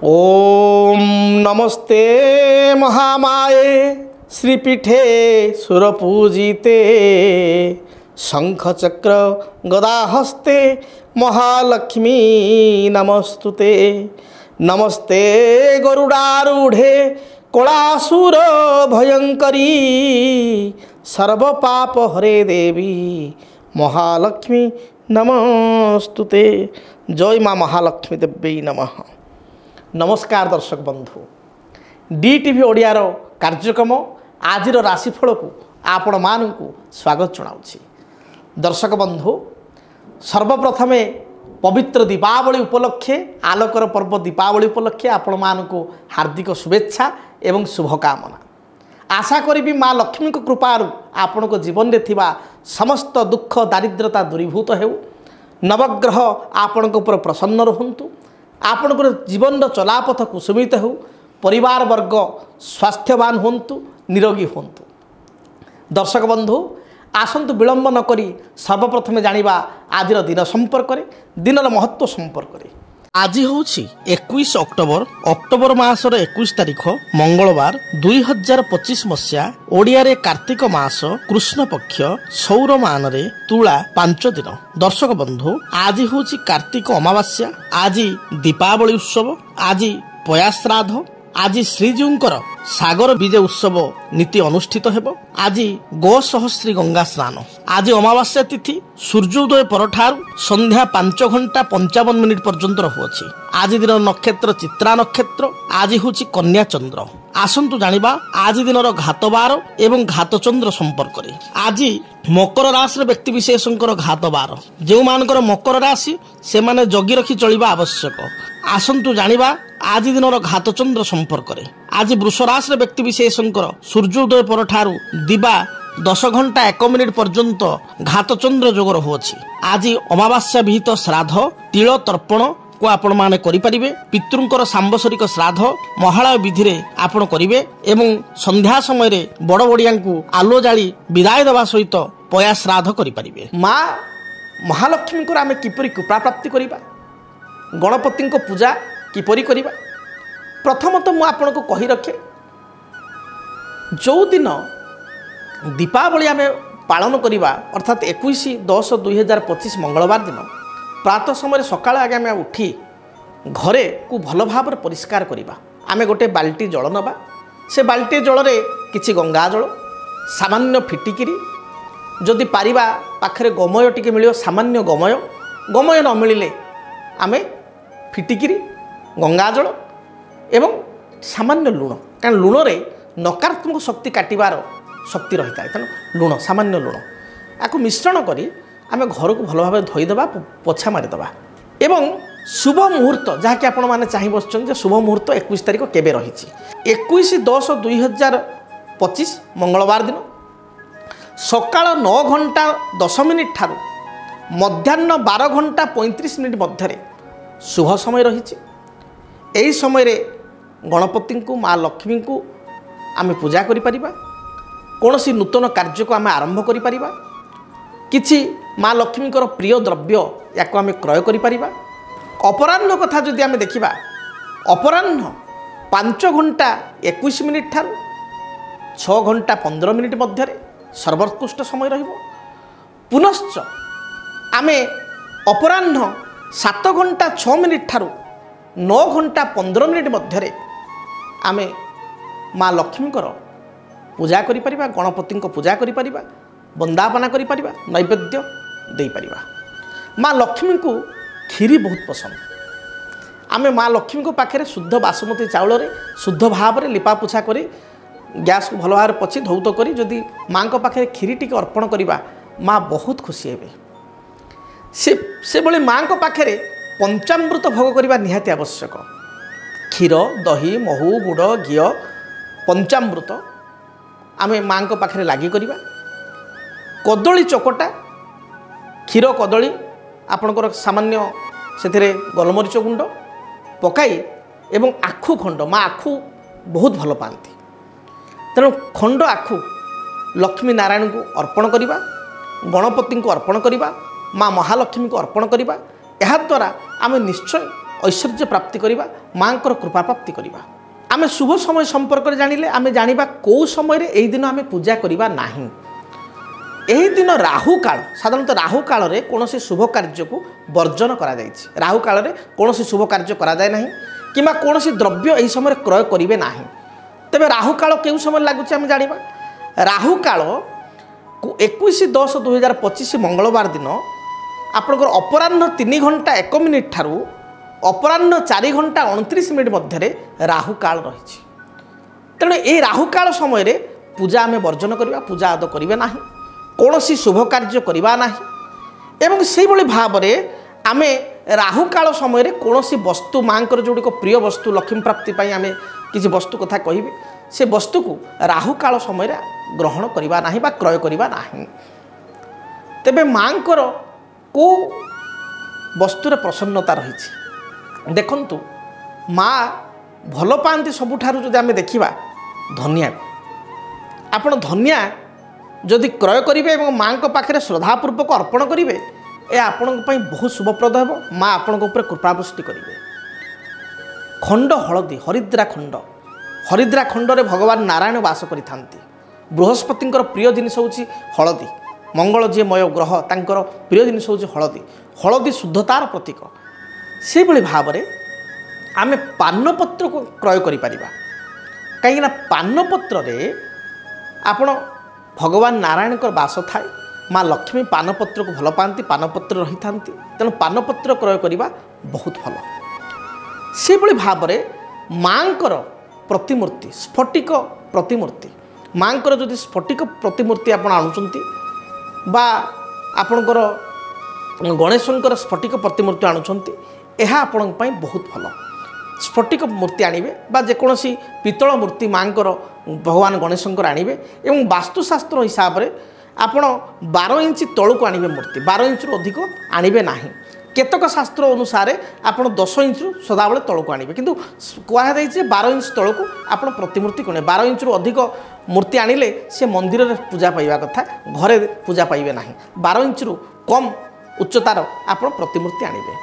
ओम नमस्ते महामाये श्रीपीठे सुरपूजिते शंखचक्र गदाहस्ते महालक्ष्मी नमस्तुते। नमस्ते गरुडारूढ़े कलासुर भयंकरी सर्वपाप हरे देवी महालक्ष्मी नमस्तुते। जय माँ महालक्ष्मी देवी नमः। नमस्कार दर्शक बंधु, DTV ओडियार कार्यक्रम आज राशिफल को आपण मानू स्वागत जनाऊँगी। दर्शक बंधु, सर्वप्रथमे पवित्र दीपावली उपलक्षे आलोकर पर्व दीपावली उपलक्षे आपण मानू हार्दिक शुभेच्छा एवं शुभकामना। आशा करी माँ लक्ष्मी कृपारू आपण को जीवन में थिबा समस्त दुख दारिद्रता दूरीभूत हो, नवग्रह आपण उपर प्रसन्न रुहंतु, आपणकर जीवन चलापथ कुसुमित हो, परिवार वर्ग स्वास्थ्यवान होंतु, निरोगी होंतु। दर्शक बंधु, आसंतु विलंब न करी सर्वप्रथमे जानिबा आजिर दिन संपर्क रे, दिनर महत्व संपर्क रे। आज हूँ 21 अक्टोबर मासर 21 तारीख मंगलवार 2025 मसीहा ओडिया रे कार्तिक मास कृष्ण पक्ष सौर मान रे तुला 5 दिन। दर्शक बंधु, आज हूँ कार्तिक अमावास्या, आज दीपावली उत्सव, आज पया श्राद्ध, आज श्रीजीउंकर सागर विजय उत्सव नीति अनुष्ठित हेबो। आज गो सहस्री गंगा स्नान, आज अमावास्या तिथि सूर्योदय परठार संध्या 5 घंटा 55 मिनिट पर्यंत रहुअछि। आज दिन नक्षत्र चित्रा नक्षत्र, आज होछि कन्या चंद्र। आसंतु जानिबा आज दिनर घातबार एवं घातचंद्र संपर्क रे। आज मकर राशि व्यक्ति विशेषकर घातबार, जो मानकर मकर राशि से माने जगी रखी चलिबा आवश्यक। आसंतु जानिबा आज दिनर घातचंद्र संपर्क रे। आज वृष राशि व्यक्ति विशेषकर सूर्योदय परठार दिबा 10 घंटा 1 मिनिट पर्यंत घातचंद्र जोग रहुअछि। आज अमावास्या विहित श्राद्ध तिल तर्पण को आपण माने करि परिबे। पितृंकर सांबसरिक श्राद्ध महालय विधि रे आपण करिवे एवं संध्या समय रे बड़ बड़ियांकु आलो जाली विदाय देवा सहित पया श्राद्ध करि परिबे। माँ महालक्ष्मी को आमे किपरि कृपा प्राप्ति करिबा, गणपति को पूजा किपरि करिबा। प्रथमतः मु आपण को कहि रखे, जो दिन दीपावली आमे पालन करिबा अर्थात 21/10/2025 मंगलवार दिन प्रातः समय सकाळ आगे आमे उठी घरे को भल भाव परिष्कार करिबा। आमे गोटे बाल्टी जल नबा, से बाल्टी जल रे किछि गंगा जल सामान्य फिटिकिरी, जदि पारिबा पाखरे गमय टिके मिलियो सामान्य गमय, गमय न मिलिले आमे फिटिकिरी गंगा जल एवं सामान्य लुण, कारण लुण रे नकारात्मक शक्ति काटिबार शक्ति रही है, तेणु लुण सामान्य लुण आपको मिश्रण करी आमे घर को भल भाव धोईदेवा, पोछा मारिदेवा। एवं शुभ मुहूर्त जहाँकि आपण मैंने चाह बस शुभ मुहूर्त 21 तारीख केबे रही 21/10/2025 मंगलवार दिन सकाळ 9 घंटा 10 मिनिट ठारू मध्याह्न 12 घंटा 35 मिनिट मध्य शुभ समय रही। यही समय रे गणपति को माँ लक्ष्मी को आमे पूजा करि परिबा, कौनसी नूतन कार्य को आमे आरंभ करि परिबा, किछि माँ लक्ष्मी प्रिय द्रव्य या आमे क्रय करि परिबा। अपराह्न कथा जदि आमे देखिबा, अपराह्न 5 घंटा 21 मिनिट ठारू 6 घंटा 15 मिनिट मध्य सर्वोत्कृष्ट समय रहिबो। पुनश्च आमे अपराह्न 7 घंटा 6 मिनिट ठारू 9 घंटा 15 मिनिट मध्य आमे माँ लक्ष्मी पूजा करि परिबा, गणपति को पूजा करि परिबा, वंदापना करि परिबा, नैवेद्य दे परिबा। माँ लक्ष्मी को खीरी बहुत पसंद। आमे माँ लक्ष्मी को पाखे शुद्ध बासमती चाउल रे शुद्ध भाव में लिपापोछा करी गैस को भल भाव पची धौत करी जदि माँ को पाखे खीरी टिके अर्पण करिबा, माँ बहुत खुशी हेबे। से बळे माँ को पाखे पंचामृत भोग करने निहाती आवश्यक। क्षीर दही महू गुड़ घी पंचामृत आमे माँ को पाखे लगी करवा। कदली चकटा क्षीर कदली आपणकर सामान्य से गोलमरीच गुंड पकाई एवं आखु खंड, माँ आखु बहुत भल पाती, तेणु खंड आखु लक्ष्मी नारायण को अर्पण करवा, गणपति को अर्पण करवा, माँ महालक्ष्मी को अर्पण करवा। याद्वारा आम निश्चय ऐश्वर्य प्राप्ति करवा माँकर कृपा प्राप्ति करवा। आमे शुभ समय संपर्क जानिले आमे जानिबा कौ समय यही दिन आमे पूजा करवा नाही। यही दिन राहु काल साधारणतः राहु काल रे कौन शुभ कार्य को वर्जन करा जायछि। राहु काल रे कौन शुभ कार्य करा जाय नाही किमा कौन द्रव्य यही समय क्रय करिवे नाही। तेबे राहु काल केउ समय लागुछि आमे जानिबा। राहु काल 21/10/2025 मंगलवार दिन आपनकर अपराह्न 3 घंटा 1 मिनिट ठारू अपराह्न 4 घंटा 29 मिनिट मध्य राहु काल रही। तेणु ये राहु काल समय रे पूजा आमे वर्जन करवा पूजा आद करिवे नाही कौन शुभ कार्य करवा नाही। एवं से भाव में आमे राहु काल समय कौन वस्तु माँकर जोड़िक प्रिय वस्तु लक्ष्मी प्राप्ति आमे किसी वस्तु कथा कहिबे से वस्तु को राहु काल समय ग्रहण करवा नाही बा क्रय करवा नाही। तेबे माँकर को वस्तुर प्रसन्नता रही देखंतु माँ भल पाती सबुठारु जदि आमे देखिबा धनिया आपण धनिया जदि क्रय करेंगे और माँ के पाखे श्रद्धापूर्वक अर्पण करेंगे ए आपण बहुत शुभप्रद हो। माँ आपण कृपावृष्टि करेंगे। खंड हलदी हरिद्रा खंड रे भगवान नारायण वास करि बृहस्पति प्रिय जिनिस होची हलदी। मंगल जी मय ग्रह तांकर प्रिय जिनिस होची हलदी। हलदी शुद्धतार प्रतीक। से भाव में आमे पानपत्र को क्रय करि परिबा कहीं पानपत्र रे आपण भगवान नारायण वास थाए। माँ लक्ष्मी पानपत्र को भल पाती पानपत्र रही था तेणु पानपत्र क्रय करवा बहुत भल। से भाव में माँकर प्रतिमूर्ति स्फटिक प्रतिमूर्ति माँकर जदि स्फटिक प्रतिमूर्ति आप आणुचंती बा आपणकर गणेशंकर स्फटिक प्रतिमूर्ति आणुचंती यह आपण बहुत भल। स्फटिक मूर्ति आणवे बा जेकोसी पितल मूर्ति माँकर भगवान गणेशंकर आणवे एवं वास्तुशास्त्र हिसाब से आपण 12 इंच तलू को आणवे मूर्ति 12 इंच रु अधिक आणवे नाही। केतक शास्त्र अनुसार आपण 10 इंच रु सदाबले तलू को आणवे किंतु कहा जाय 12 इंच तलू को आपण प्रतिमूर्ति कोने 12 इंच रु अधिक मूर्ति आनिले से मंदिर रे पूजा पाइबा कथा घरे पूजा पाइबे नाही। 12 इंच रु कम उच्चतार आपण प्रतिमूर्ति आणवे।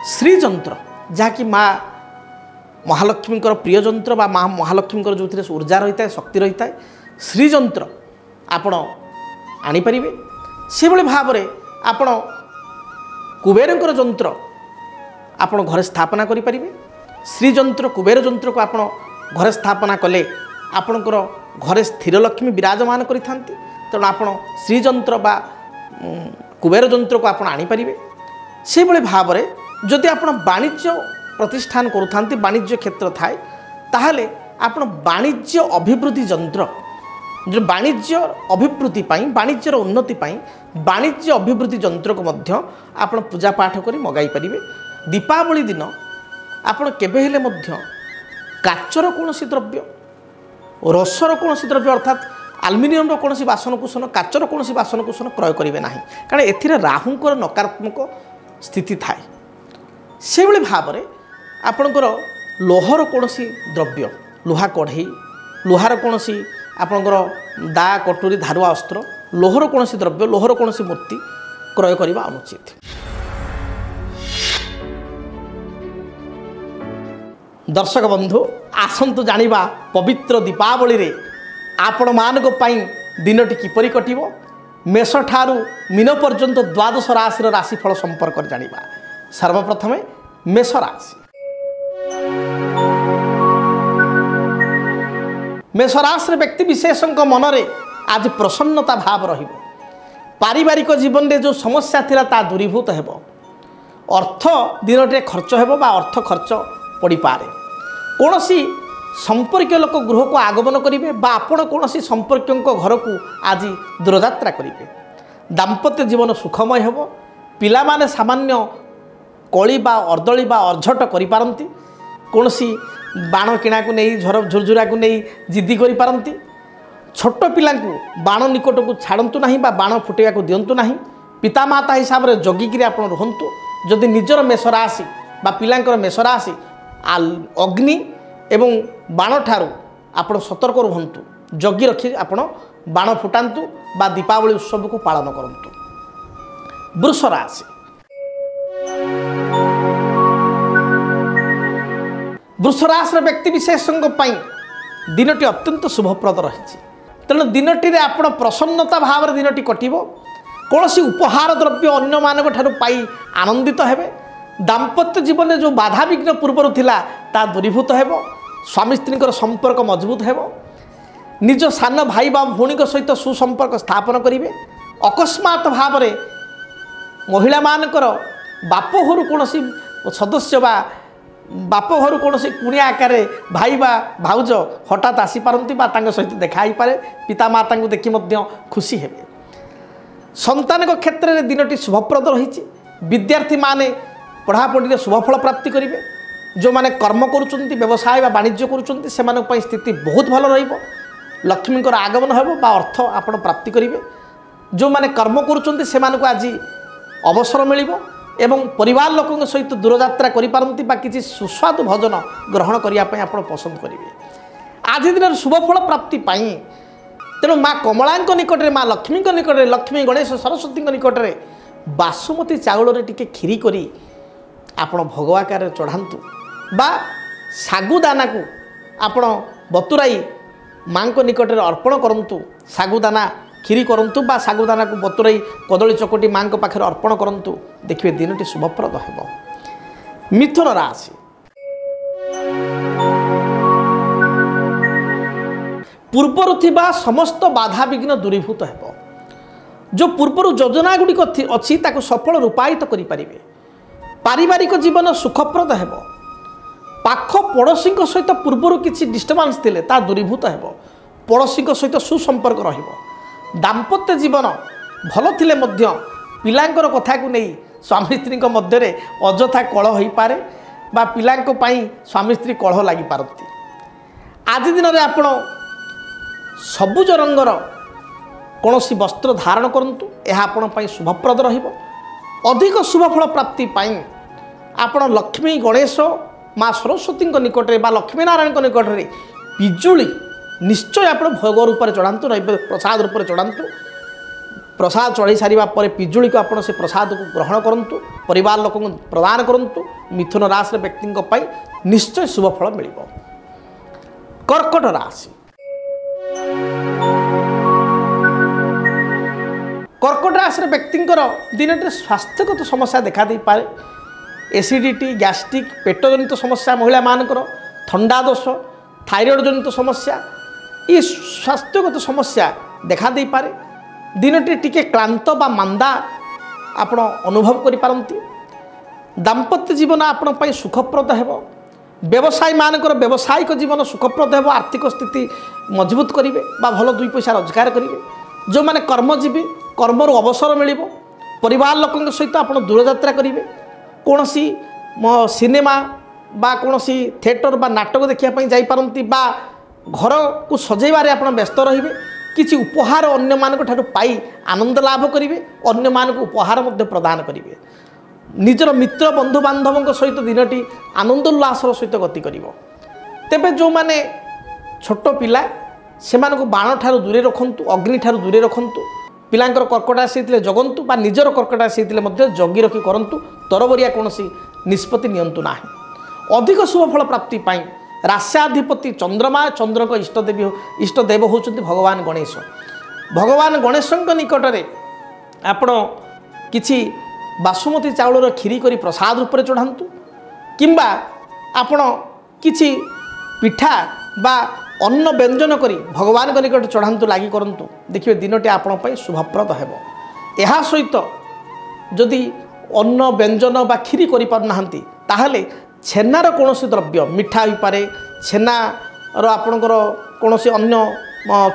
श्रीजंत्र जहाँकि माँ महालक्ष्मी प्रिय जंत्र बा माँ महालक्ष्मी जो ऊर्जा रही है शक्ति रही है श्रीजंत्र आपण आनीपर से भाव में आपण कुबेर जंत्र आपण घरे स्थापना करें। श्रीजंत्र कुबेर जंत्र को आपण घरे स्थापना कले आपणकर घरे स्थिर लक्ष्मी विराजमान करि थांती। तेणु आपण श्रीजंत्र बा कुबेर जंत्र को आपण आनीपर से भाव में जदि आपण वाणिज्य प्रतिष्ठान करुथांती वाणिज्य क्षेत्र थाए ताहले आपण वाणिज्य अभिवृद्धि जंत्र जो वाणिज्य अभिवृद्धि वाणिज्यर उन्नति वाणिज्य अभिवृद्धि जंत्र को मध्य आपण पूजा पाठ करी मगाई परिबे। दीपावली दिन आपण केबे हेले मध्य काचर कोनोसी द्रव्य रसर कोनोसी द्रव्य अर्थात आल्युमिनियम कोनोसी बासनकुसन काचर कोनोसी बासनकुसन क्रय करिवे नाही कारण एथिरे राहुंकर नकारात्मक स्थिति थाए। से भाव में आपणकर लोहर कोनोसी द्रव्य लुहा कढ़ई लुहार कोनोसी आपणकर दा कटोरी धारुआ अस्त्र लोहर कोनोसी द्रव्य लोहर कोनोसी मूर्ति क्रय करवा अनुचित। दर्शक बंधु आसंतु जानिबा पवित्र दीपावली रे आपण मानक पई दिनटी किपरि कटिबो मेष ठारू मीन पर्यंत द्वादश राशि राशिफल संपर्क जानिबा। सर्वप्रथमे मेष राशि। मेष राशि व्यक्ति विशेष मनरे आज प्रसन्नता भाव रहिबो। पारिवारिक जीवन में जो समस्या थिला ता दूरीभूत हेबो। अर्थ दिनटे खर्च हेबो बा अर्थ खर्च पड़ी पारे। कोनोसी संपर्क लोक गृह को आगमन करेंगे बा आपण कोनोसी संपर्कों घर को आज दूरयात्रा करेंगे। दाम्पत्य जीवन सुखमय हेबो। पिला माने सामान्य कली बा अर्दली बा अर्झट करि पारंती। कोनोसी बाण किणा को नहीं झुरझुरा को नहीं जिद्दी करि पारंती। छोट पिला बाण निकट को छाड़तु ना बा बाण फुटेवा को दिंतु ना। पितामाता हिसाब से जगिकी आप रुहतु। जदि निजर मेष राशि बा पिलांकर मेष राशि अग्नि एवं बाण ठारू आप सतर्क रुहतु। जगी रखी आप बाण फुटातु बा दीपावली उत्सव को पालन करूँ। वृष राशि। वृष राशि व्यक्ति विशेषों दिनटी अत्यंत शुभप्रद रही। तेणु दिनटी आपण प्रसन्नता भाव में दिनटी कटिब। कौन सी उपहार द्रव्य अन्य मान पाई आनंदित हेबे। दाम्पत्य जीवन में जो बाधा विघ्न पूर्वर थिला ता दूरीभूत हेब। स्वामी स्त्री संपर्क मजबूत हेब। निज सान भाई बा भौणी सहित सुसंपर्क स्थापन करेंगे। अकस्मात भाव में महिला मानकर बाप घर कौन सदस्य बा बाप घर कौन कुणिया आकार भाई बा भाउज हठात आसीपारती सहित देखाई पारे। पिता माता को देखि खुशी हेबे। संतान क्षेत्र में दिनटी शुभप्रद रही। विद्यार्थी माने पढ़ापढ़ी शुभफल प्राप्ति करेंगे। जो माने कर्म करुँच व्यवसाय बा वाणिज्य करुँच से स्थिति बहुत भल रहिबो। लक्ष्मी आगमन हेब बा अर्थ आपण प्राप्ति करेंगे। जो माने कर्म करुँच से आज अवसर मिलिबो एवं परिवार लोकों सहित दूरयात्रा करिपारंती बा किसी सुस्वादु भोजन ग्रहण करने आपण पसंद करेंगे। आज दिन शुभफल प्राप्ति पाई तेणु माँ कमला निकट में माँ लक्ष्मी निकट में लक्ष्मी गणेश सरस्वती निकट में बासुमती चाउल टिके खीरी करी आपण भगवाकार चढ़ातु बा सागुदाना को आपण बतुराई माँ निकट में अर्पण करंतु। सागुदाना खीरी करंतु बा सागुदाना को बतुराई कदली चकटी माँ पाखे अर्पण करंतु। देखिए दिनटी शुभप्रद हेब। मिथुन राशि पूर्वर थिबा समस्त बाधा विघ्न दूरीभूत हेब। जो पूर्वर योजना गुड़िक अच्छी ताको सफल रूपायित करि परिबे। पारिवारिक जीवन सुखप्रद हेब। पाख पड़ोशी सहित पूर्वर किसी डिस्टर्बांस थिले ता दूरीभूत हेब। पड़ोशी सहित सुसंपर्क रहिबो। दाम्पत्य जीवन भल थिले मध्य पिलांकर कथा को नहीं स्वामी स्त्री मध्य अजथा कलह हो पारे बा पिलांको पई स्वामी स्त्री कलह लागि पारती। आज दिन में आपण सबुज रंगर कौन सी वस्त्र धारण करंतु। यह आपण शुभप्रद रहिबो। अधिक शुभफल प्राप्ति पाई आपण लक्ष्मी गणेश माँ सरस्वती निकट में लक्ष्मी नारायण निकट में पिजुली निश्चय आप भोग रूप से चढ़ातु। प्रसाद रूप से चढ़ातु। प्रसाद चढ़ी सारा पर पिजुली को आप से प्रसाद को ग्रहण करंतु। परिवार लोक प्रदान करंतु। मिथुन राशि व्यक्ति निश्चय शुभफल मिल। कर्कट राशि कर्कट राशि व्यक्तिंकर दिनटे स्वास्थ्यगत समस्या देखा दे पारे। एसिडिटी गैस्ट्रिक पेट जनित समस्या महिला मानकर थंडा दोष थायराइड जनित समस्या ये स्वास्थ्यगत समस्या देखा दे पारे। दिनटी टिके क्लांत बा मांदा आपण अनुभव करि पारंती। दाम्पत्य जीवन आपण पई सुखप्रद हेब। व्यवसायी मानकर व्यावसायिक जीवन सुखप्रद हेब। आर्थिक स्थिति मजबूत करेंगे बा भल दुई पैसा रोजगार करेंगे। जो माने कर्मजीवी कर्मर अवसर मिल। परिवार लोकों सहित आप दूरयात्रा करेंगे। कौन सी सिनेमा बा कौन सी थिएटर बा नाटक देखापी जापारती बा घर को सजैबारे आप व्यस्त रहिबे। किसी उपहार अन्य मानक ठारू पाई आनंद लाभ करेंगे। अन्य मानक उपहार मध्य प्रदान करेंगे। निजर मित्र बंधु बांधवों सहित दिनटी आनंद उल्लासर सहित गति करिवो। तेबे जो माने छोट पिला से बाण ठारू दूरे रखंतु। अग्नि ठारू दूरे रखंतु। पिलांकर कर्कट राशि जगंतु बा निजर कर्कट राशि जगी रखी करंतु। तरबरिया कौन निष्पत्ति नियंतु नाही। अधिक शुभफल प्राप्ति पाई रास्याधिपति चंद्रमा चंद्र को इष्टदेव होचंती भगवान गणेश। भगवान गणेश निकट में आपण किछि बासुमती चाउल खीरी करी प्रसाद रूप से चढ़ातु। किंबा आपण किछि पिठा बा अन्न व्यंजन करी भगवान निकट चढ़ातु लगी करंतु। देखिए दिनटी आपण पई शुभप्रद हेब। यह सहित जदि अन्न व्यंजन बा खीरी करि पारनाहांती ताहले छेनार कौन द्रव्य मिठा हो पारे। छेनार आपणकर कौन अन्य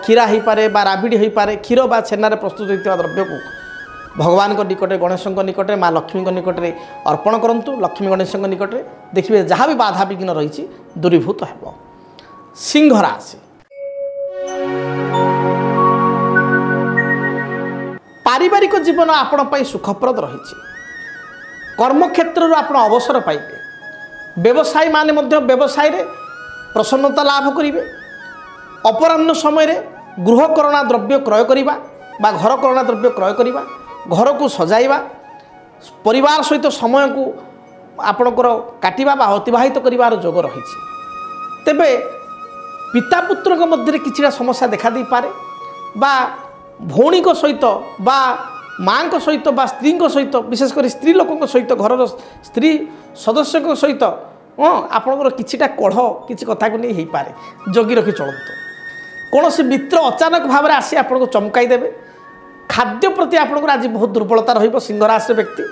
क्षीरा हो पारे बा राबिड़ी हो पारे। क्षीर बा छेनार प्रस्तुत होता द्रव्य को भगवान निकट गणेश निकट माँ लक्ष्मी निकट में अर्पण करंतु। लक्ष्मी गणेश निकट में देखिए जहाँ भी बाधा विघ्न रही दूरीभूत हेब। सिंह राशि पारिवारिक जीवन आपण पई सुखप्रद रही। कर्मक्षेत्र आप अवसर पाइबे। व्यवसायी माने मध्य व्यवसाय रे प्रसन्नता लाभ करेंगे। अपराह्न समय गृहकरणा द्रव्य क्रय करवा बा घरकरणा द्रव्य क्रय करवा घर को सजाइबा परिवार सहित समय को आपणकर काटिबा बा अतिबाहित करिवार जोग रही। तेबे पिता पुत्र मध्य किसी समस्या देखा दे पारे बा भौणी सहित बा माँ सहित बा स्त्री सहित विशेषकर स्त्री लोक सहित घर स्त्री सदस्य सहित आपणकर किछिटा कढ़ किसी कथा को नहीं हो पारे जगी रखी चलतु कौन से मित्र अचानक भाव में आसी आपको चमकाई देवे खाद्य प्रति आपंकर आज बहुत दुर्बलता रही राशि व्यक्ति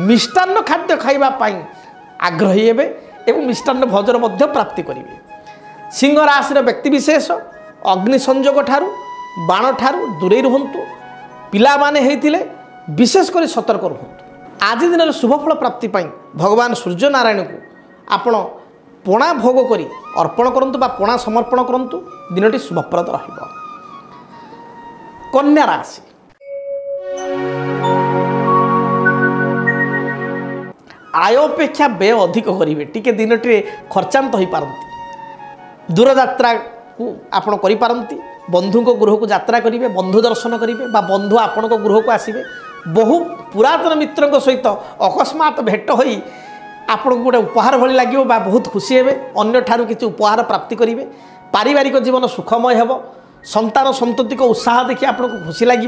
मिष्टान्न खाद्य खावाई आग्रही हे और मिष्टान्न भोजन प्राप्ति करेंगे सिंह राशि व्यक्ति विशेष अग्नि संयोग ठारू बाण ठारू दूरे रुहतु पिला माने हेइथिले विशेषकर सतर्क रुहतु आज दिन शुभफल प्राप्ति भगवान सूर्य नारायण को आपण पणा भोग करी अर्पण करंतु बा पणा समर्पण करंतु दिनटी शुभप्रद रहिबो। कन्या राशि आय अपेक्षा व्यय अधिक करेंगे टी दिनटी खर्चांत हो पारती दूर यात्रा को आपण करि पारंती बंधु गृह को यात्रा करेंगे बंधु दर्शन करेंगे बा बंधु आपण गृह को आसवे बहु पुरातन मित्र सहित अकस्मात भेट होई आपन को गोटे उपहार भली लगे बहुत खुशी हे अन्य ठारू किसी उपहार प्राप्ति करेंगे पारिवारिक जीवन सुखमय हो संतान संतति को उत्साह देखिए आपको खुशी लगे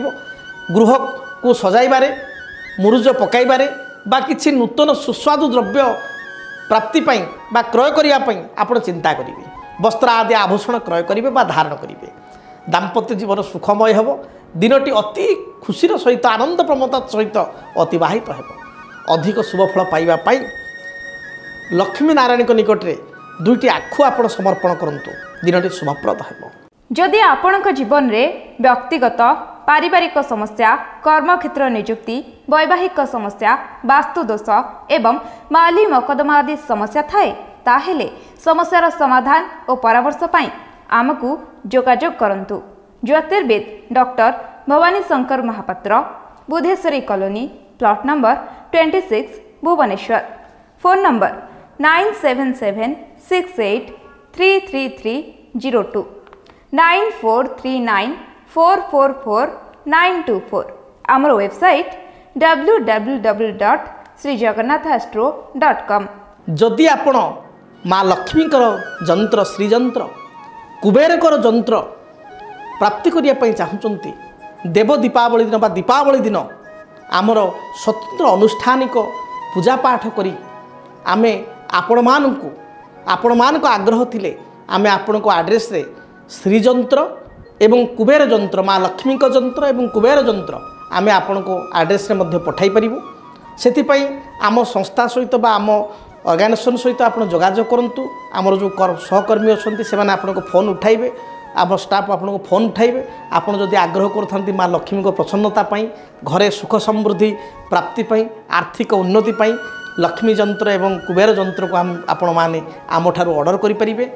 गृह को सजाइबारे मुरुज पकाइबारे बा किसी नूतन सुस्वादु द्रव्य प्राप्ति बा क्रय करने आप चिंता करेंगे वस्त्र आदि आभूषण क्रय करेंगे बा धारण करेंगे दाम्पत्य जीवन सुखमय हो दिनटी अति खुशीर सहित आनंद प्रमोद सहित अतिबाहित हो अधिक शुभफल पाइबापी लक्ष्मी नारायण निकट में दुईटी आखु आपण समर्पण करंतु दिनटी शुभप्रद हो। जदि आपणक जीवन में व्यक्तिगत पारिवारिक समस्या कर्मक्षेत्र नियुक्ति वैवाहिक समस्या वास्तुदोष एवं माली मकदमा आदि समस्या थाए ताहेले समस्यार समाधान और परामर्श पाई आमको जोगाजोग करंतु। ज्योतिर्विद doctor Bhabani Shankar Mahapatra Budheswari colony plot number 26 Bhubaneswar phone number 9776833302 9439444924 आमर वेबसाइट www.srijagannathastro.com। जदि आपण माँ लक्ष्मीकर जंत्र श्रीजंत्र कुबेरकर जंत्र प्राप्ति करने चाहते देव दीपावली दिन बा दीपावली दिन आमर स्वतंत्र अनुष्ठानिक पूजा पाठ करी आमे आपण मान आग्रह थिले आमे आपण को आड्रेस रे श्रीजंत्र एवं कुबेर जंत्र माँ लक्ष्मी जंत्र एवं कुबेर जंत्र आमे आपण को आड्रेस रे मध्य पठाई परिबु सेतिपई आम संस्था सहित बा आम ऑर्गेनाइजेशन सहित आप जोगाजोग करंतु आमर जो सहकर्मी अच्छा से आपन को फोन उठाइबे आम स्टाफ आपन को फोन उठाइबे आपण जदि आग्रह करथांती माँ लक्ष्मी को प्रसन्नता पाई घरे सुख समृद्धि प्राप्ति पाई आर्थिक उन्नति पाई लक्ष्मी जंत्र एवं कुबेर जंत्र को आपण माने आम ठारू ऑर्डर करि परिबे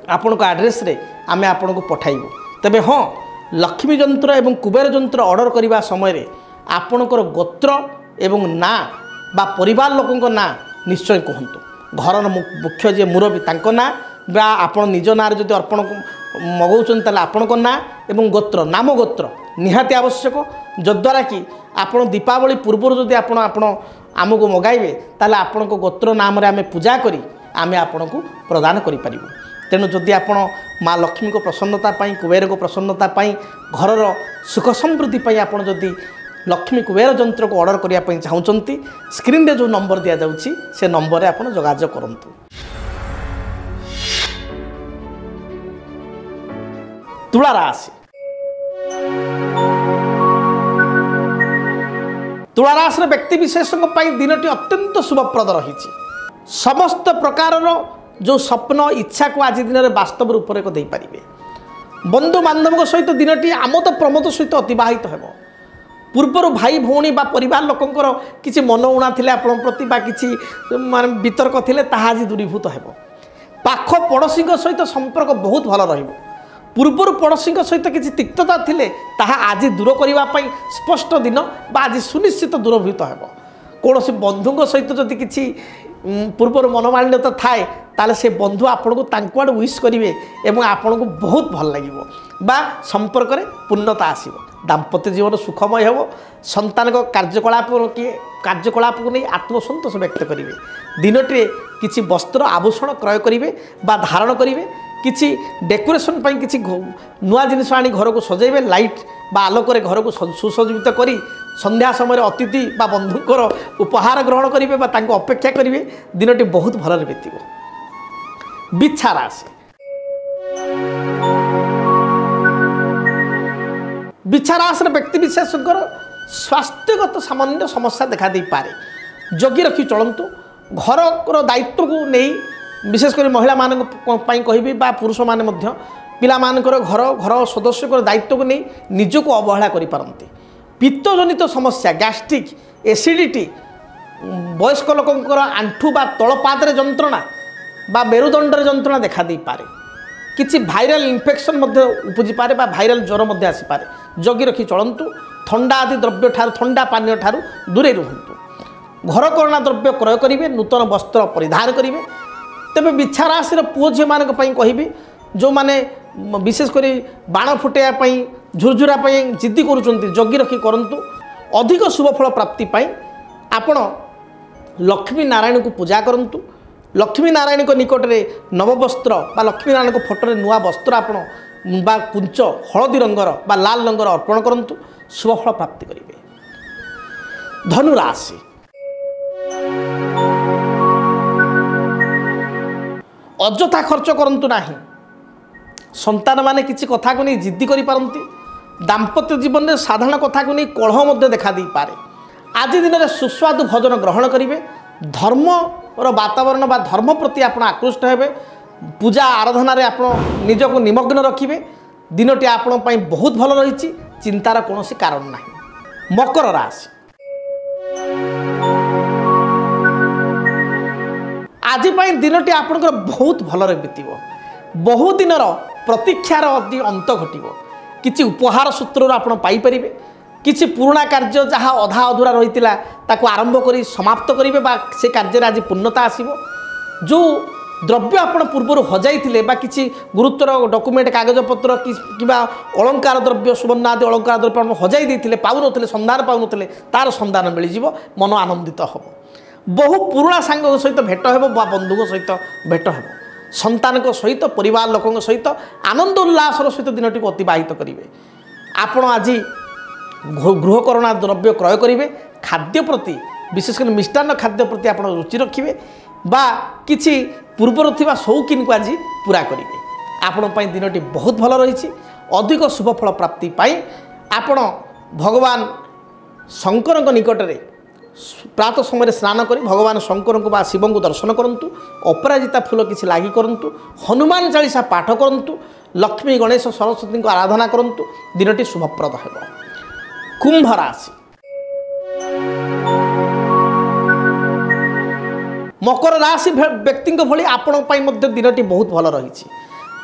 आपण को एड्रेस रे आमे आपण को पठाइबु। तबे हाँ लक्ष्मी जंत्र एवं कुबेर जंत्र ऑर्डर करबा समय रे आपणकर गोत्र एवं ना बा परिवार लोकंक ना निश्चय कहतु घर मुख्य जे मुरबी तांको ना बा आपण निज ना जदि अर्पण मगाउछन ताले आपणक ना एवं गोत्र नाम गोत्र निहाती आवश्यक जद्वारा कि आपण दीपावली पूर्व जदि आपण आमको मगाइबे ताले आपणक गोत्र नाम रे आमे पूजा करी आमे आपणको प्रदान करि परिबु। तेणु जदि आपण माँ लक्ष्मी को प्रसन्नता पाई कुबेर को प्रसन्नता पाई घरर सुख समृद्धि पाई आपण जदि लक्ष्मी कुबेर जंत्र को ऑर्डर करने चाहते स्क्रीन रे जो नंबर दिया जाउची से नंबर रे आपण जोगाजोग करंतु। तुला राशि तुला राशि व्यक्ति विशेष दिनटी अत्यंत शुभप्रद रही समस्त प्रकार जो स्वप्न इच्छा को आज दिन में वास्तव रूप में दे पारे बंधु बांधव सहित दिनटी आमोद प्रमोद सहित अतिबाहित हो पूर्वर भाई भौणी बा परिवार लोकंकर किसी मन उणा थिले आपण प्रति बा किसी माने वितर्क थिले ताहा आज दूरीभूत हेबो पाख पड़ोशी सहित संपर्क बहुत भल रहिबो पूर्वर पड़ोशी सहित किसी तिक्तता थिले ताहा आज दूर करबा पई स्पष्ट दिन बा आज सुनिश्चित दूरभूत हेबो कौन से बंधु सहित जदि किसी पूर्वर मनोमालिन्यता थाए ताले से बंधु आपण को तांको आड़ विश करेंगे और आपण को बहुत भल लगे बा संपर्क में पूर्णता आसो दाम्पत्य जीवन सुखमय हो संतान कार्यकलाप किए କାର୍ଯ୍ୟକଳାପକୁ ନେଇ ଆତ୍ମସନ୍ତୋଷ ବ୍ୟକ୍ତ କରିବେ। ଦିନଟିରେ କିଛି ବସ୍ତ୍ର ଆଭୂଷଣ କ୍ରୟ କରିବେ ବା ଧାରଣ କରିବେ। କିଛି ଡେକୋରେସନ୍ ପାଇଁ କିଛି ନୂଆ ଜିନିଷ ଆଣି ଘରକୁ ସଜାଇବେ। ଲାଇଟ୍ ବା ଆଲୋକରେ ଘରକୁ ସୁସଜ୍ଜିତ କରି ସନ୍ଧ୍ୟା ସମୟରେ ଅତିଥି ବା ବନ୍ଧୁଙ୍କର ଉପହାର ଗ୍ରହଣ କରିବେ ବା ତାଙ୍କୁ ଅପେକ୍ଷା କରିବେ। ଦିନଟି ବହୁତ ଭଲରେ ବିତିବ। ବିଛା ରାଶି। ବିଛା ରାଶିର ବ୍ୟକ୍ତିବିଶେଷଙ୍କର ସ୍ୱାସ୍ଥ୍ୟଗତ ସାମାନ୍ୟ ସମସ୍ୟା ଦେଖା ଦେଇପାରେ। ଜଗି ରଖି ଚଳନ୍ତୁ। ଘରର ଦାୟିତ୍ୱକୁ ନେଇ ବିଶେଷ କରି ମହିଳାମାନଙ୍କ ପାଇଁ କହିବି ବା ପୁରୁଷମାନେ ମଧ୍ୟ ପିଲାମାନଙ୍କର ଘର ସଦସ୍ୟଙ୍କର ଦାୟିତ୍ୱକୁ ନେଇ ନିଜକୁ ଅବହେଳା କରିପାରନ୍ତି। ପିତ୍ତଜନିତ ସମସ୍ୟା, ଗ୍ୟାଷ୍ଟ୍ରିକ୍, ଏସିଡ଼ିଟି, ବୟସ୍କ ଲୋକଙ୍କର ଆଣ୍ଠୁ ବା ତଳପାଦରେ ଯନ୍ତ୍ରଣା ବା ମେରୁଦଣ୍ଡରେ ଯନ୍ତ୍ରଣା ଦେଖା ଦେଇପାରେ। କିଛି ଭାଇରାଲ ଇନଫେକ୍ସନ୍ ମଧ୍ୟ ଉପୁଜିପାରେ ବା ଭାଇରାଲ ଜ୍ୱର ମଧ୍ୟ ଆସିପାରେ। ଜଗି ରଖି ଚଳନ୍ତୁ। ଥଣ୍ଡା ଆଦି ଦ୍ରବ୍ୟ ଠାରୁ, ଥଣ୍ଡା ପାନୀୟ ଠାରୁ ଦୂରେଇ ରୁହନ୍ତୁ। ଘରକରଣା ଦ୍ରବ୍ୟ କ୍ରୟ କରିବେ। ନୂତନ ବସ୍ତ୍ର ପରିଧାନ କରିବେ। ତେବେ ବିଛା ରାଶିର ପୁଅ ଝିଅମାନଙ୍କ ପାଇଁ କହିବି, ଯେଉଁମାନେ ବିଶେଷ କରି ବାଣ ଫୁଟାଇବା ପାଇଁ, ଝୁରଝୁରା ପାଇଁ ଜିଦ୍ଦି କରୁଛନ୍ତି, ଜଗି ରଖି କରନ୍ତୁ। ଅଧିକ ଶୁଭଫଳ ପ୍ରାପ୍ତି ପାଇଁ ଆପଣ ଲକ୍ଷ୍ମୀ ନାରାୟଣଙ୍କୁ ପୂଜା କରନ୍ତୁ। ଲକ୍ଷ୍ମୀ ନାରାୟଣଙ୍କ ନିକଟରେ ନବବସ୍ତ୍ର ବା ଲକ୍ଷ୍ମୀ ନାରାୟଣଙ୍କ ଫଟୋରେ ନୂଆ ବସ୍ତ୍ର ଆପଣ ବା କୁଞ୍ଚ ହଳଦୀ ରଙ୍ଗର ବା ଲାଲ ରଙ୍ଗର ଅର୍ପଣ କରନ୍ତୁ। ଶୁଭଫଳ ପ୍ରାପ୍ତି କରିବେ। ଧନୁ ରାଶି। ଅଯଥା ଖର୍ଚ୍ଚ କରନ୍ତୁ ନାହିଁ। ସନ୍ତାନମାନେ କିଛି କଥାକୁ ନେଇ ଜିଦ୍ଦି କରିପାରନ୍ତି। ଦାମ୍ପତ୍ୟ ଜୀବନରେ ସାଧାରଣ କଥାକୁ ନେଇ କଳହ ମଧ୍ୟ ଦେଖା ଦେଇପାରେ। ଆଜି ଦିନରେ ସୁସ୍ୱାଦୁ ଭୋଜନ ଗ୍ରହଣ କରିବେ। ଧର୍ମର ବାତାବରଣ ବା ଧର୍ମ ପ୍ରତି ଆପଣ ଆକୃଷ୍ଟ ହେବେ। ପୂଜା ଆରାଧନାରେ ଆପଣ ନିଜକୁ ନିମଗ୍ନ ରଖିବେ। ଦିନଟି ଆପଣଙ୍କ ପାଇଁ ବହୁତ ଭଲ ରହିଛି। ଚିନ୍ତାର କୌଣସି କାରଣ ନାହିଁ। ମକର ରାଶି। ଆଜି ପାଇଁ ଦିନଟି ଆପଣଙ୍କର ବହୁତ ଭଲରେ ବିତିବ। ବହୁଦିନର ପ୍ରତୀକ୍ଷାର ଅନ୍ତ ଘଟିବ। କିଛି ଉପହାର ସୂତ୍ରରୁ ଆପଣ ପାଇପାରିବେ। କିଛି ପୁରୁଣା କାର୍ଯ୍ୟ ଯାହା ଅଧା ଅଧୁରା ରହିଥିଲା ତାକୁ ଆରମ୍ଭ କରି ସମାପ୍ତ କରିବେ ବା ସେ କାର୍ଯ୍ୟରେ ଆଜି ପୂର୍ଣ୍ଣତା ଆସିବ। ଯେଉଁ ଦ୍ରବ୍ୟ ଆପଣ ପୂର୍ବରୁ ହଜାଇଥିଲେ ବା କିଛି ଗୁରୁତ୍ୱର ଡକୁମେଣ୍ଟ, କାଗଜପତ୍ର କିମ୍ବା ଅଳଙ୍କାର ଦ୍ରବ୍ୟ, ସୁବର୍ଣ୍ଣ ଆଦି ଅଳଙ୍କାର ଦ୍ରବ୍ୟ ଆପଣ ହଜାଇ ଦେଇଥିଲେ, ପାଉନଥିଲେ, ସନ୍ଧାନ ପାଉନଥିଲେ, ତାର ସନ୍ଧାନ ମିଳିଯିବ। ମନ ଆନନ୍ଦିତ ହେବ। ବହୁ ପୁରୁଣା ସାଙ୍ଗଙ୍କ ସହିତ ଭେଟ ହେବ ବା ବନ୍ଧୁଙ୍କ ସହିତ ଭେଟ ହେବ। ସନ୍ତାନଙ୍କ ସହିତ, ପରିବାର ଲୋକଙ୍କ ସହିତ ଆନନ୍ଦ ଉଲ୍ଲାସର ସହିତ ଦିନଟିକୁ ଅତିବାହିତ କରିବେ। ଆପଣ ଆଜି ଗୃହକରଣା ଦ୍ରବ୍ୟ କ୍ରୟ କରିବେ। ଖାଦ୍ୟ ପ୍ରତି, ବିଶେଷ କରି ମିଷ୍ଟାନ୍ନ ଖାଦ୍ୟ ପ୍ରତି ଆପଣ ରୁଚି ରଖିବେ ବା କିଛି ପୂର୍ବରୁ ଥିବା ସୌକିନକୁ ଆଜି ପୂରା କରିବେ। ଆପଣଙ୍କ ପାଇଁ ଦିନଟି ବହୁତ ଭଲ ରହିଛି। ଅଧିକ ଶୁଭଫଳ ପ୍ରାପ୍ତି ପାଇଁ ଆପଣ ଭଗବାନ ଶଙ୍କରଙ୍କ ନିକଟରେ ପ୍ରାତଃ ସମୟରେ ସ୍ନାନ କରି ଭଗବାନ ଶଙ୍କରଙ୍କୁ ବା ଶିବଙ୍କୁ ଦର୍ଶନ କରନ୍ତୁ। ଅପରାଜିତା ଫୁଲ କିଛି ଲାଗି କରନ୍ତୁ। ହନୁମାନ ଚାଳିଶା ପାଠ କରନ୍ତୁ। ଲକ୍ଷ୍ମୀ, ଗଣେଶ, ସରସ୍ୱତୀଙ୍କ ଆରାଧନା କରନ୍ତୁ। ଦିନଟି ଶୁଭପ୍ରଦ ହେବ। କୁମ୍ଭ ରାଶି। ମକର ରାଶି ବ୍ୟକ୍ତିଙ୍କ ଭଳି ଆପଣଙ୍କ ପାଇଁ ମଧ୍ୟ ଦିନଟି ବହୁତ ଭଲ ରହିଛି।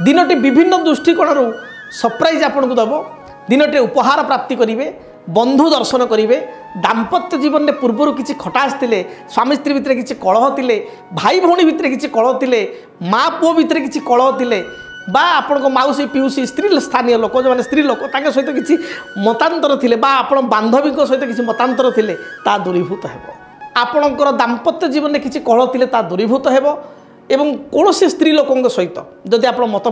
ଦିନଟି ବିଭିନ୍ନ ଦୃଷ୍ଟିକୋଣରୁ ସରପ୍ରାଇଜ୍ ଆପଣଙ୍କୁ ଦେବ। ଦିନଟିରେ ଉପହାର ପ୍ରାପ୍ତି କରିବେ। ବନ୍ଧୁ ଦର୍ଶନ କରିବେ। ଦାମ୍ପତ୍ୟ ଜୀବନରେ ପୂର୍ବରୁ କିଛି ଖଟାସ ଥିଲେ, ସ୍ୱାମୀ ସ୍ତ୍ରୀ ଭିତରେ କିଛି କଳହ ଥିଲେ, ଭାଇ ଭଉଣୀ ଭିତରେ କିଛି କଳହ ଥିଲେ, ମା ପୁଅ ଭିତରେ କିଛି କଳହ ଥିଲେ ବା ଆପଣଙ୍କ ମାଉସୀ ପିଉସୀ ସ୍ତ୍ରୀ ସ୍ଥାନୀୟ ଲୋକ, ଯେଉଁମାନେ ସ୍ତ୍ରୀ ଲୋକ, ତାଙ୍କ ସହିତ କିଛି ମତାନ୍ତର ଥିଲେ ବା ଆପଣ ବାନ୍ଧବୀଙ୍କ ସହିତ କିଛି ମତାନ୍ତର ଥିଲେ, ତାହା ଦୂରୀଭୂତ ହେବ। ଆପଣଙ୍କର ଦାମ୍ପତ୍ୟ ଜୀବନରେ କିଛି କଳହ ଥିଲେ ତାହା ଦୂରୀଭୂତ ହେବ। ଏବଂ କୌଣସି ସ୍ତ୍ରୀ ଲୋକଙ୍କ ସହିତ ଯଦି ଆପଣ ମତ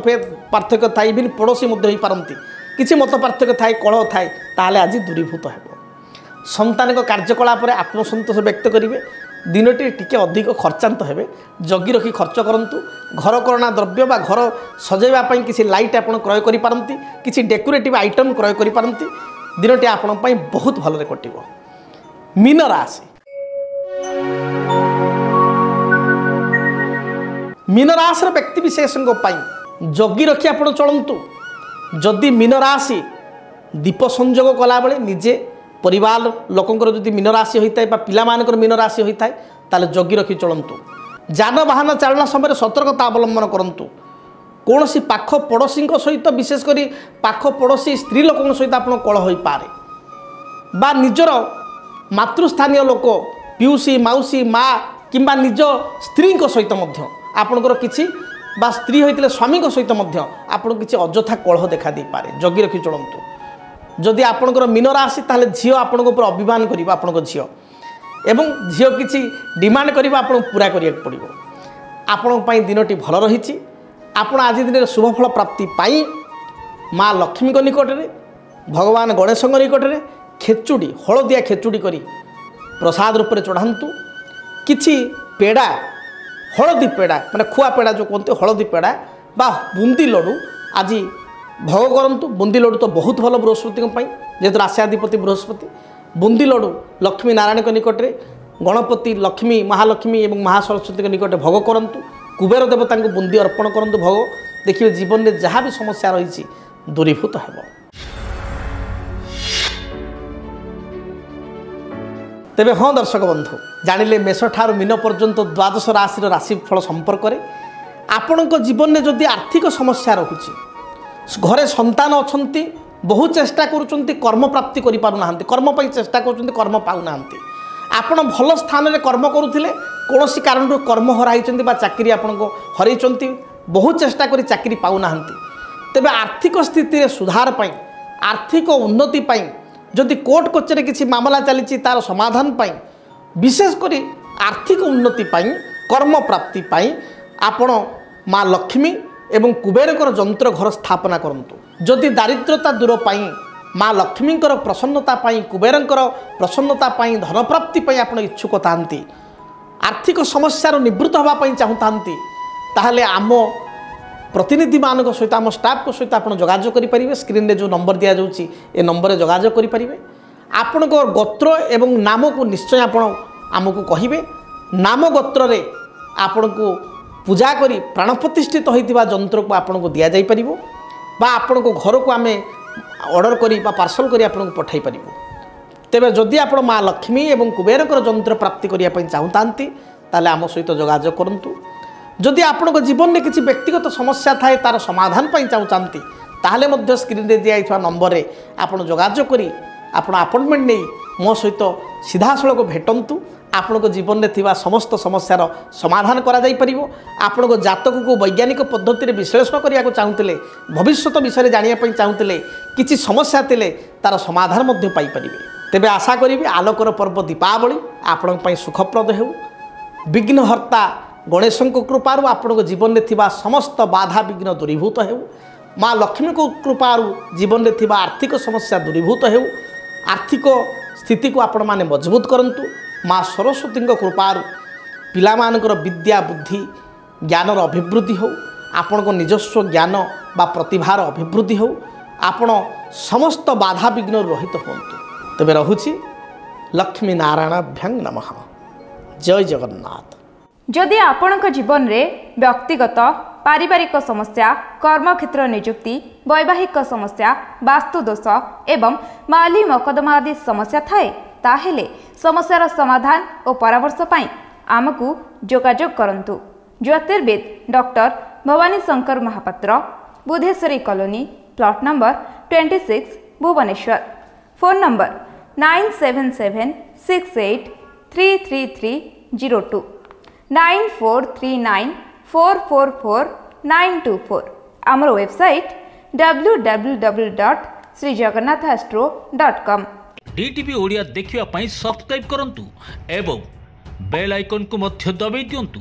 ପାର୍ଥକ୍ୟ ଥାଏ, ଇଭିନ୍ ପଡ଼ୋଶୀ ମଧ୍ୟ ହୋଇପାରନ୍ତି, କିଛି ମତ ପାର୍ଥକ୍ୟ ଥାଏ, କଳହ ଥାଏ, ତାହେଲେ ଆଜି ଦୂରୀଭୂତ ହେବ। ସନ୍ତାନଙ୍କ କାର୍ଯ୍ୟକଳାପରେ ଆତ୍ମସନ୍ତୋଷ ବ୍ୟକ୍ତ କରିବେ। ଦିନଟି ଟିକେ ଅଧିକ ଖର୍ଚ୍ଚାନ୍ତ ହେବେ। ଜଗି ରଖି ଖର୍ଚ୍ଚ କରନ୍ତୁ। ଘରକରଣା ଦ୍ରବ୍ୟ ବା ଘର ସଜାଇବା ପାଇଁ କିଛି ଲାଇଟ୍ ଆପଣ କ୍ରୟ କରିପାରନ୍ତି। କିଛି ଡେକୋରେଟିଭ୍ ଆଇଟମ୍ କ୍ରୟ କରିପାରନ୍ତି। ଦିନଟି ଆପଣଙ୍କ ପାଇଁ ବହୁତ ଭଲରେ କଟିବ। ମୀନ ରାଶି। ମୀନ ରାଶିର ବ୍ୟକ୍ତିବିଶେଷଙ୍କ ପାଇଁ ଜଗି ରଖି ଆପଣ ଚଳନ୍ତୁ। ଯଦି ମୀନ ରାଶି ଦୀପ ସଂଯୋଗ କଲାବେଳେ ନିଜେ, ପରିବାର ଲୋକଙ୍କର ଯଦି ମୀନ ରାଶି ହୋଇଥାଏ ବା ପିଲାମାନଙ୍କର ମୀନ ରାଶି ହୋଇଥାଏ, ତାହେଲେ ଜଗି ରଖି ଚଳନ୍ତୁ। ଯାନବାହନ ଚାଳନା ସମୟରେ ସତର୍କତା ଅବଲମ୍ବନ କରନ୍ତୁ। କୌଣସି ପାଖ ପଡ଼ୋଶୀଙ୍କ ସହିତ, ବିଶେଷ କରି ପାଖ ପଡ଼ୋଶୀ ସ୍ତ୍ରୀ ଲୋକଙ୍କ ସହିତ ଆପଣ କଳହ ହୋଇପାରେ ବା ନିଜର ମାତୃସ୍ଥାନୀୟ ଲୋକ, ପିଉସୀ, ମାଉସୀ, ମା କିମ୍ବା ନିଜ ସ୍ତ୍ରୀଙ୍କ ସହିତ ମଧ୍ୟ ଆପଣଙ୍କର କିଛି ବା ସ୍ତ୍ରୀ ହୋଇଥିଲେ ସ୍ୱାମୀଙ୍କ ସହିତ ମଧ୍ୟ ଆପଣ କିଛି ଅଯଥା କଳହ ଦେଖା ଦେଇପାରେ। ଜଗି ରଖି ଚଳନ୍ତୁ। ଯଦି ଆପଣଙ୍କର ମୀନ ରାଶି, ତାହେଲେ ଝିଅ ଆପଣଙ୍କ ଉପରେ ଅଭିମାନ କରିବ। ଆପଣଙ୍କ ଝିଅ ଏବଂ ଝିଅ କିଛି ଡିମାଣ୍ଡ କରିବ ଆପଣଙ୍କୁ ପୁରା କରିବାକୁ ପଡ଼ିବ। ଆପଣଙ୍କ ପାଇଁ ଦିନଟି ଭଲ ରହିଛି। ଆପଣ ଆଜି ଦିନରେ ଶୁଭଫଳ ପ୍ରାପ୍ତି ପାଇଁ ମା ଲକ୍ଷ୍ମୀଙ୍କ ନିକଟରେ ଭଗବାନ ଗଣେଶଙ୍କ ନିକଟରେ ଖେଚୁଡ଼ି ହଳଦିଆ ଖେଚୁଡ଼ି କରି ପ୍ରସାଦ ରୂପରେ ଚଢ଼ାନ୍ତୁ। କିଛି ପେଡ଼ା ହଳଦୀ ପେଡ଼ା ମାନେ ଖୁଆ ପେଡ଼ା ଯେଉଁ କୁହନ୍ତି ହଳଦୀ ପେଡ଼ା ବା ବୁନ୍ଦି ଲଡ଼ୁ ଆଜି ଭୋଗ କରନ୍ତୁ। ବୁନ୍ଦି ଲଡ଼ୁ ତ ବହୁତ ଭଲ ବୃହସ୍ପତିଙ୍କ ପାଇଁ, ଯେହେତୁ ରାଶ୍ୟାଧିପତି ବୃହସ୍ପତି। ବୁନ୍ଦି ଲଡ଼ୁ ଲକ୍ଷ୍ମୀ ନାରାୟଣଙ୍କ ନିକଟରେ ଗଣପତି ଲକ୍ଷ୍ମୀ ମହାଲକ୍ଷ୍ମୀ ଏବଂ ମହାସରସ୍ୱତୀଙ୍କ ନିକଟରେ ଭୋଗ କରନ୍ତୁ। କୁବେର ଦେବତାଙ୍କୁ ବୁନ୍ଦି ଅର୍ପଣ କରନ୍ତୁ ଭୋଗ। ଦେଖିବେ ଜୀବନରେ ଯାହା ବି ସମସ୍ୟା ରହିଛି ଦୂରୀଭୂତ ହେବ। ତେବେ ହଁ ଦର୍ଶକ ବନ୍ଧୁ, ଜାଣିଲେ ମେଷଠାରୁ ମୀନ ପର୍ଯ୍ୟନ୍ତ ଦ୍ୱାଦଶ ରାଶିର ରାଶିଫଳ ସମ୍ପର୍କରେ। ଆପଣଙ୍କ ଜୀବନରେ ଯଦି ଆର୍ଥିକ ସମସ୍ୟା ରହୁଛି, ଘରେ ସନ୍ତାନ ଅଛନ୍ତି, ବହୁ ଚେଷ୍ଟା କରୁଛନ୍ତି କର୍ମ ପ୍ରାପ୍ତି କରିପାରୁନାହାନ୍ତି, କର୍ମ ପାଇଁ ଚେଷ୍ଟା କରୁଛନ୍ତି କର୍ମ ପାଉନାହାନ୍ତି। ଆପଣ ଭଲ ସ୍ଥାନରେ କର୍ମ କରୁଥିଲେ, କୌଣସି କାରଣରୁ କର୍ମ ହରାଇଛନ୍ତି ବା ଚାକିରି ଆପଣଙ୍କୁ ହରାଇଛନ୍ତି, ବହୁ ଚେଷ୍ଟା କରି ଚାକିରି ପାଉନାହାନ୍ତି। ତେବେ ଆର୍ଥିକ ସ୍ଥିତିରେ ସୁଧାର ପାଇଁ, ଆର୍ଥିକ ଉନ୍ନତି ପାଇଁ, ଯଦି କୋର୍ଟ କଚେରୀ କିଛି ମାମଲା ଚାଲିଛି ତାର ସମାଧାନ ପାଇଁ, ବିଶେଷ କରି ଆର୍ଥିକ ଉନ୍ନତି ପାଇଁ, କର୍ମ ପ୍ରାପ୍ତି ପାଇଁ ଆପଣ ମା ଲକ୍ଷ୍ମୀ ଏବଂ କୁବେରଙ୍କର ଯନ୍ତ୍ର ଘର ସ୍ଥାପନା କରନ୍ତୁ। ଯଦି ଦାରିଦ୍ରତା ଦୂର ପାଇଁ, ମା ଲକ୍ଷ୍ମୀଙ୍କର ପ୍ରସନ୍ନତା ପାଇଁ, କୁବେରଙ୍କର ପ୍ରସନ୍ନତା ପାଇଁ, ଧନପ୍ରାପ୍ତି ପାଇଁ ଆପଣ ଇଚ୍ଛୁକ ଥାନ୍ତି, ଆର୍ଥିକ ସମସ୍ୟାରୁ ନିବୃତ୍ତ ହେବା ପାଇଁ ଚାହୁଁଥାନ୍ତି, ତାହେଲେ ଆମ ପ୍ରତିନିଧିମାନଙ୍କ ସହିତ, ଆମ ଷ୍ଟାଫଙ୍କ ସହିତ ଆପଣ ଯୋଗାଯୋଗ କରିପାରିବେ। ସ୍କ୍ରିନ୍ରେ ଯେଉଁ ନମ୍ବର ଦିଆଯାଉଛି ଏ ନମ୍ବରରେ ଯୋଗାଯୋଗ କରିପାରିବେ। ଆପଣଙ୍କ ଗୋତ୍ର ଏବଂ ନାମକୁ ନିଶ୍ଚୟ ଆପଣ ଆମକୁ କହିବେ। ନାମ ଗୋତ୍ରରେ ଆପଣଙ୍କୁ ପୂଜା କରି ପ୍ରାଣ ପ୍ରତିଷ୍ଠିତ ହୋଇଥିବା ଯନ୍ତ୍ରକୁ ଆପଣଙ୍କୁ ଦିଆଯାଇପାରିବ ବା ଆପଣଙ୍କ ଘରକୁ ଆମେ ଅର୍ଡ଼ର କରି ବା ପାର୍ସଲ କରି ଆପଣଙ୍କୁ ପଠାଇ ପାରିବୁ। ତେବେ ଯଦି ଆପଣ ମା ଲକ୍ଷ୍ମୀ ଏବଂ କୁବେରଙ୍କର ଯନ୍ତ୍ର ପ୍ରାପ୍ତି କରିବା ପାଇଁ ଚାହୁଁଥାନ୍ତି, ତାହେଲେ ଆମ ସହିତ ଯୋଗାଯୋଗ କରନ୍ତୁ। ଯଦି ଆପଣଙ୍କ ଜୀବନରେ କିଛି ବ୍ୟକ୍ତିଗତ ସମସ୍ୟା ଥାଏ, ତାର ସମାଧାନ ପାଇଁ ଚାହୁଁଥାନ୍ତି, ତାହେଲେ ମଧ୍ୟ ସ୍କ୍ରିନ୍ରେ ଦିଆଯାଇଥିବା ନମ୍ବରରେ ଆପଣ ଯୋଗାଯୋଗ କରି ଆପଣ ଆପଏଣ୍ଟମେଣ୍ଟ ନେଇ ମୋ ସହିତ ସିଧାସଳଖ ଭେଟନ୍ତୁ। ଆପଣଙ୍କ ଜୀବନରେ ଥିବା ସମସ୍ତ ସମସ୍ୟାର ସମାଧାନ କରାଯାଇପାରିବ। ଆପଣଙ୍କ ଜାତକକୁ ବୈଜ୍ଞାନିକ ପଦ୍ଧତିରେ ବିଶ୍ଳେଷଣ କରିବାକୁ ଚାହୁଁଥିଲେ, ଭବିଷ୍ୟତ ବିଷୟରେ ଜାଣିବା ପାଇଁ ଚାହୁଁଥିଲେ, କିଛି ସମସ୍ୟା ଥିଲେ ତାର ସମାଧାନ ମଧ୍ୟ ପାଇପାରିବେ। ତେବେ ଆଶା କରିବି ଆଲୋକର ପର୍ବ ଦୀପାବଳି ଆପଣଙ୍କ ପାଇଁ ସୁଖପ୍ରଦ ହେଉ। ବିଘ୍ନହର୍ତ୍ତା ଗଣେଶଙ୍କ କୃପାରୁ ଆପଣଙ୍କ ଜୀବନରେ ଥିବା ସମସ୍ତ ବାଧା ବିଘ୍ନ ଦୂରୀଭୂତ ହେଉ। ମା ଲକ୍ଷ୍ମୀଙ୍କ କୃପାରୁ ଜୀବନରେ ଥିବା ଆର୍ଥିକ ସମସ୍ୟା ଦୂରୀଭୂତ ହେଉ। ଆର୍ଥିକ ସ୍ଥିତିକୁ ଆପଣମାନେ ମଜବୁତ କରନ୍ତୁ। ମା ସରସ୍ୱତୀଙ୍କ କୃପାରୁ ପିଲାମାନଙ୍କର ବିଦ୍ୟା ବୁଦ୍ଧି ଜ୍ଞାନର ଅଭିବୃଦ୍ଧି ହେଉ। ଆପଣଙ୍କ ନିଜସ୍ୱ ଜ୍ଞାନ ବା ପ୍ରତିଭାର ଅଭିବୃଦ୍ଧି ହେଉ। ଆପଣ ସମସ୍ତ ବାଧା ବିଘ୍ନରୁ ରହିତ ହୁଅନ୍ତୁ। ତେବେ ରହୁଛି ଲକ୍ଷ୍ମୀ ନାରାୟଣାଭ୍ୟାଂ ନମଃ। ଜୟ ଜଗନ୍ନାଥ। ଯଦି ଆପଣଙ୍କ ଜୀବନରେ ବ୍ୟକ୍ତିଗତ ପାରିବାରିକ ସମସ୍ୟା, କର୍ମକ୍ଷେତ୍ର ନିଯୁକ୍ତି, ବୈବାହିକ ସମସ୍ୟା, ବାସ୍ତୁଦୋଷ ଏବଂ ମାଲି ମକଦ୍ଦମା ଆଦି ସମସ୍ୟା ଥାଏ, ତାହେଲେ ସମସ୍ୟାର ସମାଧାନ ଓ ପରାମର୍ଶ ପାଇଁ ଆମକୁ ଯୋଗାଯୋଗ କରନ୍ତୁ। ଜ୍ୟୋତିର୍ବିଦ doctor Bhabani Shankar Mahapatra, Budheswari colony, plot number 26, Bhubaneswar. Phone number 9776833302 9439444924। ଆମର ୱେବସାଇଟ୍ www.srijagannathastro.com। DTV ଓଡ଼ିଆ ଦେଖିବା ପାଇଁ ସବସ୍କ୍ରାଇବ୍ କରନ୍ତୁ ଏବଂ ବେଲ୍ ଆଇକନ୍କୁ ମଧ୍ୟ ଦବାଇ ଦିଅନ୍ତୁ।